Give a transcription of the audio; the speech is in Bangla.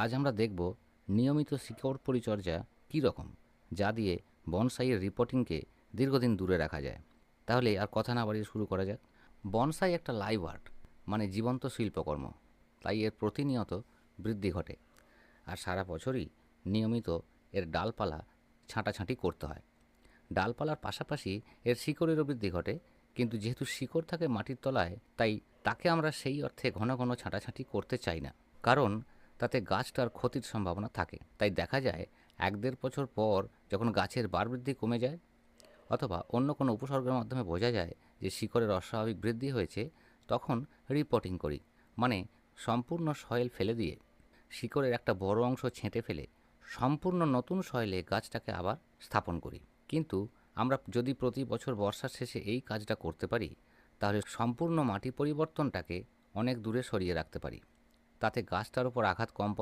আজ আমরা দেখব নিয়মিত শিকড় পরিচর্যা কী রকম, যা দিয়ে বনসাইয়ের রিপোর্টিংকে দীর্ঘদিন দূরে রাখা যায়। তাহলে আর কথা না বাড়িয়ে শুরু করা যাক। বনসাই একটা লাইভ আর্ট, মানে জীবন্ত শিল্পকর্ম। তাই এর প্রতিনিয়ত বৃদ্ধি ঘটে, আর সারা বছরই নিয়মিত এর ডালপালা ছাঁটাছাঁটি করতে হয়। ডালপালার পাশাপাশি এর শিকড়েরও বৃদ্ধি ঘটে, কিন্তু যেহেতু শিকড় থাকে মাটির তলায়, তাই তাকে আমরা সেই অর্থে ঘন ঘন ছাঁটাছাঁটি করতে চাই না, কারণ তাতে গাছটার ক্ষতির সম্ভাবনা থাকে। তাই দেখা যায় 1-1.5 বছর পর যখন গাছের বার বৃদ্ধি কমে যায়, অথবা অন্য কোনো উপসর্গের মাধ্যমে বোঝা যায় যে শিকড়ের অস্বাভাবিক বৃদ্ধি হয়েছে, তখন রিপোর্টিং করি। মানে সম্পূর্ণ সয়েল ফেলে দিয়ে শিকড়ের একটা বড় অংশ ছেঁটে ফেলে সম্পূর্ণ নতুন সয়েলে গাছটাকে আবার স্থাপন করি। কিন্তু আমরা যদি প্রতি বছর বর্ষার শেষে এই কাজটা করতে পারি, তাহলে সম্পূর্ণ মাটি পরিবর্তনটাকে অনেক দূরে সরিয়ে রাখতে পারি। তাতে গাছটার উপর আঘাত কম